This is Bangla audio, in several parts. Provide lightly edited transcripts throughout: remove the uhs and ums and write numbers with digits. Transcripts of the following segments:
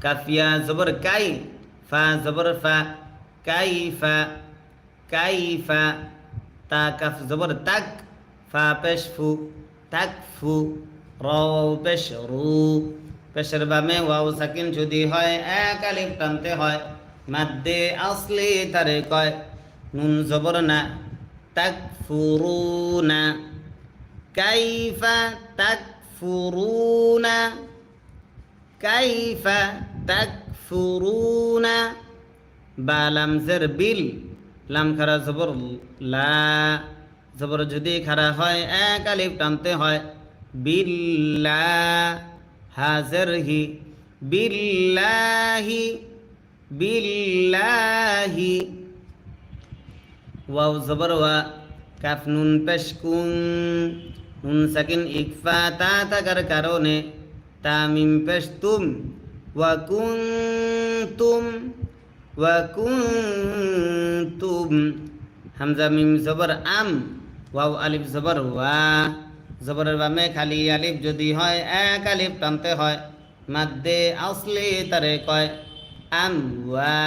কাফিয়া জবর কাই, ফা জবর ফা, কাইফা কাইফা। তা কাফ জবর তাক, ফা পেশ ফু, তাকফু। র পেশ রু, পেশের বামে ওয়াও সাকিন যদি হয় এক আলিফ টানতে হয়, মাদ্দে আসলি তারে কয় নুন জবর না, তাকফুরুনা কাইফা তাকফুরুনা কাইফা তাকফুরুনা। বা লাম জের বিল, লাম খারা জবর লা, জবর যদি খারা হয় এক আলিফ টানতে হয়, বিল্লা। হাজের হি, বিল্লাহি বিল্লাহি। ওয়াও জবর ওয়া, কাফ নুন পেশ কুন, নুন সাকিন ইকফা তা থাকার কারণে তা মিম পেশ তুম, ওয়া কুনতুম ওয়া কুনতুম। হামজা মিম জবর আম, ওয়াও আলিফ জবর ওয়া, জবরের বামে খালি আলিফ যদি হয় এক আলিফ টানতে হয়, মাদ্দে আসলি তারে কয় আম ওয়া।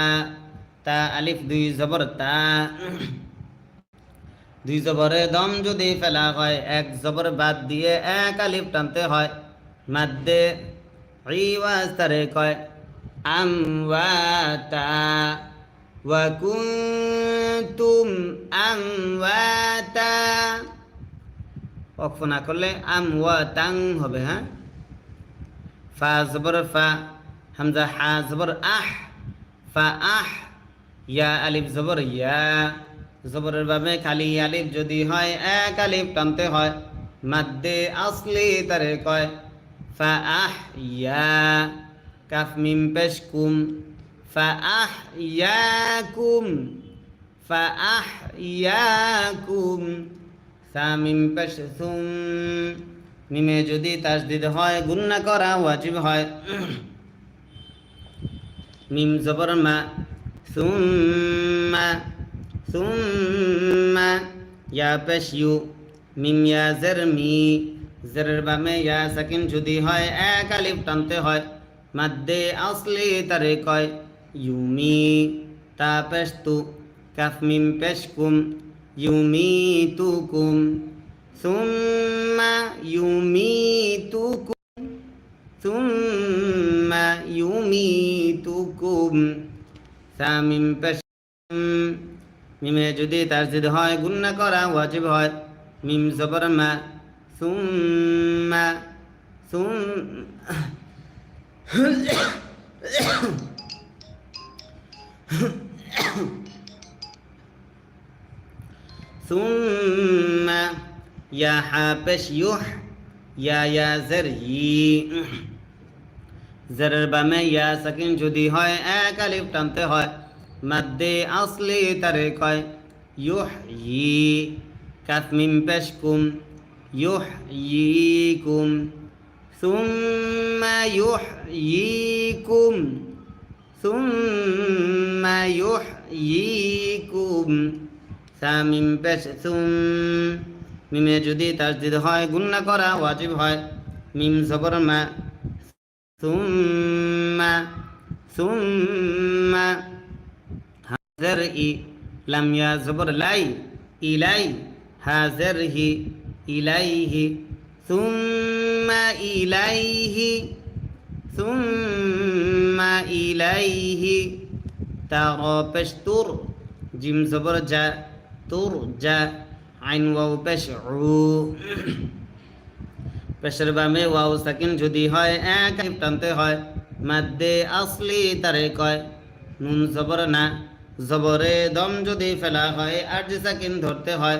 তা আলিফ দুই জবর তা, দুই জবরে দম যদি ফেলা হয় এক জবর বাদ দিয়ে এক আলিফ টানতে হয়, মাদ্দে ইওয়াজ তারে কয় আমওয়াতা। ওয়া কুনতুম আমওয়াতা, ওয়াকফ না করলে আমওয়াতাং হবে। হ্যাঁ, ফা জবর ফা, হামজা হা জবর আহ, ফা আহ। ইয়া আলিফ জবর ইয়া, জবরের বামে খালি আলিফ যদি হয় এক আলিফ টানতে হয়, মাদ্দে আসলি তারে কয় ফা আহ ইয়া। কাফ মিম পেশ কুম, ফা আহ ইয়াকুম ফা আহ ইয়াকুম। সা মিম পেশ সুম, মিমে যদি তাসদিদ হয় গুন্না করা ওয়াজিব হয়। মিম জবর মা, সুম্মা সুম্মা। ইয়া পেশ ইউ, মিম ইয়া জের মি, জেরের বামে ইয়া সাকিন যদি হয় এক আলিফ টানতে হয়, মাদ্দে আসলি তারে কয় ইউমি। তা পেশ তু, কাফ মিম পেশ কুম, ইউমিতুকুম সুম্মা ইউমিতুকুম সুম্মা ইউমিতুকুম। সা মিম পেশ, মিমে যদি তাসদিদ হয় গুন্না করা ওয়াজিব হয়। মিম জবর মা, সুম্মা সুম সুম্মা। ইয়া হা পেশ ইউহ, ইয়া ইয়া জের ই, জেরের বামে ইয়া সাকিন যদি হয় এক আলিফ টানতে হয়, মাদ্দে আসলি তারে কয় ইউহ ই। কাফ মিম পেশ কুম, ইউহ ইকুম সুম্মা ইউহ ইকুম সুম্মা ইউহ ইকুম। সা মিম পেশ সুম, মিমে যদি তাসদিদ হয় গুন্না করা ওয়াজিব হয়। মিম জবর মা, সুম্মা সুম্মা। হাজের ই, লাম ইয়া জবর লাই, ইলাই। হাজের হি, ইলাইহি সুম্মা ইলাইহি সুম্মা ইলাইহি। তা র পেশ তুর, জিম জবর যা, তুর যা। আইন ওয়াও পেশ উ, পেশের বামে ওয়াও সাকিন যদি হয় এক আলিফ টানতে হয়, মাদ্দে আসলি তারে কয় নুন জবর না, জবরে দম যদি ফেলা হয় আরজি সাকিন ধরতে হয়,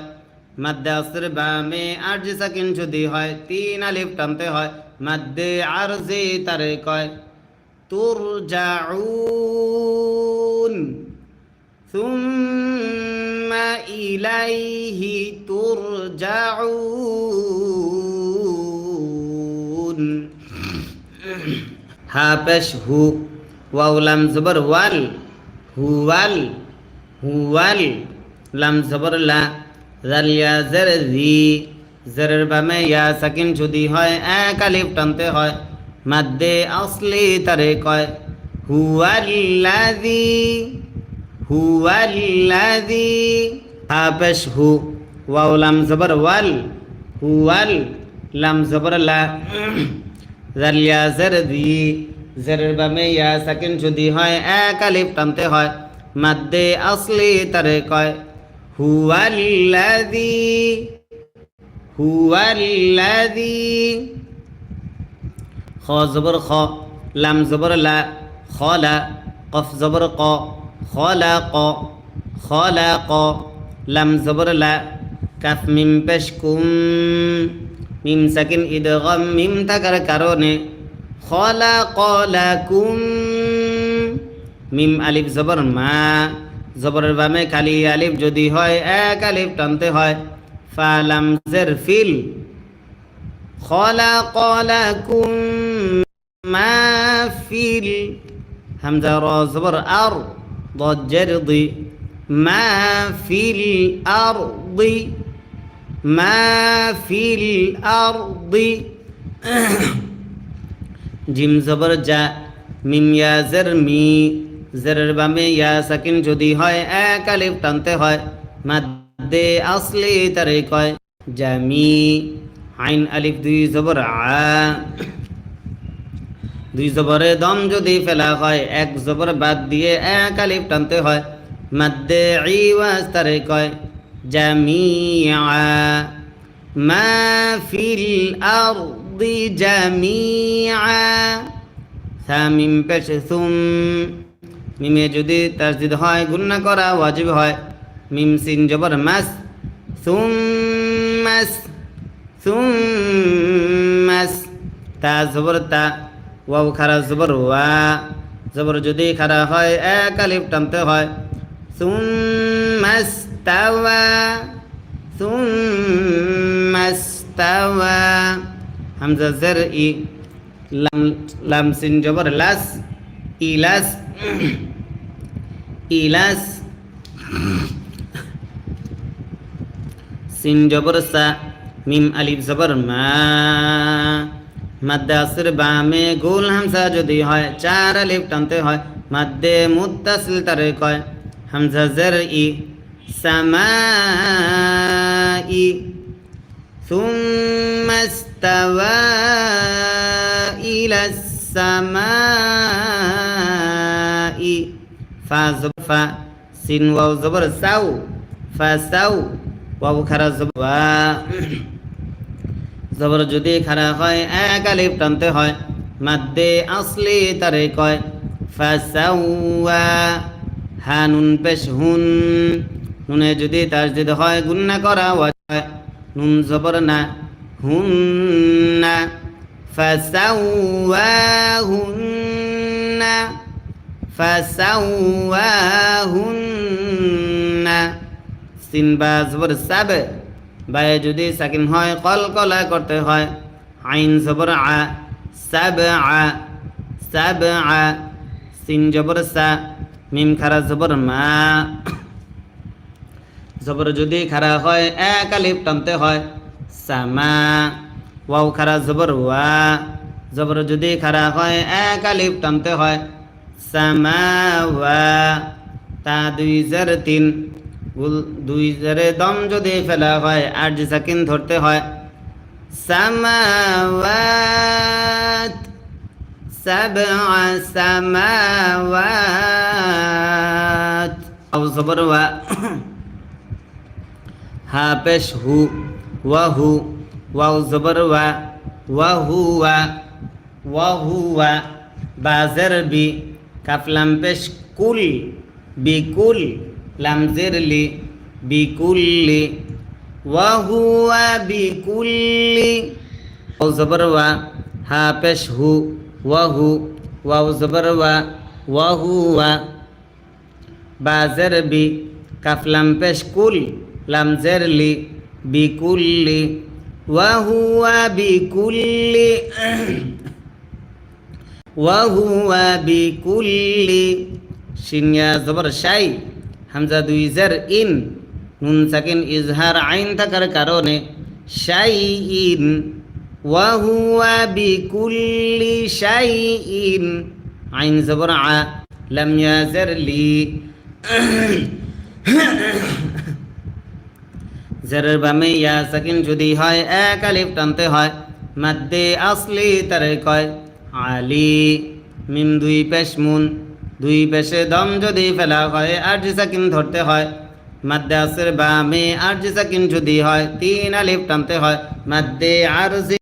মাদ্দে আসরের বামে আরজি সাকিন যদি হয় তিন আলিফ টানতে হয়, মাদ্দে আরজি তারে কয় তুরজাউন সুম্মা ইলাইহি তুরজাউন। হা পেশ হু, ওয়াও লাম জবর ওয়াল, হুয়াল হুয়াল। লাম জবর লা, জাল ইয়া জের জি, জেরের বামে ইয়া সাকিন যদি হয় এক আলিফ টানতে হয়, মাদ্দে আসলি তারে কয় হুয়াল্লাযী হুয়াল্লাযী হাপেশ হু ওয়াও লাম জবর ওয়াল হুয়াল লাম জবর লা জাল ইয়া জার দি জারের বামে ইয়া সাকিন যদি হয় এক আলিফ টানতে হয় মাদ্দে আসলি তারে কয় হুয়াল্লাযী হুয়াল্লাযী খ জবর খ লাম জবর লা খলা কফ জবর ক খলাক খলাক লাম জবর লা কাফ মিম পেশ কুম মিম সাকিন ইদগাম মিম থাকার কারণে খলাক লাকুম মিম আলিফ জবর মা জবরের বামে খালি আলিফ যদি হয় এক আলিফ টানতে হয় ফা লাম জের ফিল খলাক লাকুম মা ফিল হামজা র জবর আর ضاد جرضي ما في الأرض ما في الأرض জিম জবর জা মিম ইয়া জের মি জেরের বামে ইয়া সাকিন যদি হয় এক আলিফ টানতে হয় মাদ্দে আসলি তারে কয় জামি আইন আলিফ দুই জবর আ দুই জবরে দম যদি ফেলা হয় এক জবর বাদ দিয়ে এক আলিফ টানতে হয় মাদ্দে ইওয়াজ তারে কয় জামিআ মা ফিল আরদি জামিআ সামিম পেশ সুম মিমে যদি তাসদিদ হয় গুণনা করা ওয়াজিব হয় মিম সিন জবর মাস সুম্মাস সুম্মাস তা জবর তা ওয়াও খারা জবর ওয়া জবর যদি খারা হয় এক আলিফ টানতে হয় সুম্মাস্তাওয়া সুম্মাস্তাওয়া হামজা জের ই লাম লাম সিন জবর লাস ইলাস ইলাস সিন জবর সা মিম আলিফ জবর মা মাদ্দে আসর বামে গোল হামজা যদি হয় চার আলিফ টানতে হয় মাদ্দে মুত্তাসিল তারে কয় হামজা জের ই সামাই সুম্মা ইস্তাওয়া ইলাস সামাই ফা জবর ফা সিন ওয়াও জবর সাউ ফাসাউ ওয়াও খারা জবর ওয়া জবর যদি খারা হয় এক আলিফ টানতে হয় মাদ্দে আসলি তারে কয় ফাসাওয়া হা নুন পেশ হুন নুনে যদি তাসদিদ হয় গুণনা করা হয় নুন জবর না হুন্না ফাসাওয়াহুন্না ফাসাওয়াহুন্না সিন বা জবর সাব বায়ে যদি সাকিন হয় কলকলা করতে হয় আইন জবর আ সাবআ সাবআ সিন জবর সা মিম খারা জবর মা জবর যদি খারা হয় এক আলিফ টানতে হয় সামা ওয়াও খারা জবর ওয়া জবর যদি খারা হয় এক আলিফ টানতে হয় সামাওয়া তা দুই জের তিন দুই জেরে দম যদি ফেলা হয় আর যে সাকিন ধরতে হয় সামাওয়াত সাবআ সামাওয়াত আও জবর ওয়া হা পেশ হু ওয়াহু ওয়াও জবর ওয়া ওয়াহুয়া ওয়াহুয়া বাজের বি কাফলাম পেশ কুল বিকুল লামজের লি বিকুল্লি ওয়াহুয়া বিকুল্লি ওয়াও জবর ওয়া হা পেশ হু ওয়াহু ওয়াও জবর ওয়া ওয়াহুয়া বাজের বি কাফলাম পেশ কুল লামজের লি বিকুল্লি ওয়াহুয়া বিকুল্লি ওয়াহুয়া বিকুল্লি শিনিয়া জবর শাই হামজা দুই জের ইন নুন সাকিন ইজহার আইন থাকার কারণে শাইইন ওয়াহুয়া বিকুল্লি শাইইন আইন জবর আ লাম ইয়া জের লি জেরের বামে ইয়া সাকিন যদি হয় এক আলিফ টানতে হয় মাদ্দে আসলি তারে কয় আলি মিম দুই পেশ মুন দুই পেশে দম যদি ফেলা হয় আরজি সাকিন ধরতে হয় মাদ্দে আসের বামে আরজি সাকিন যদি হয় তিন আলিফ টানতে হয় মাদ্দে আরজি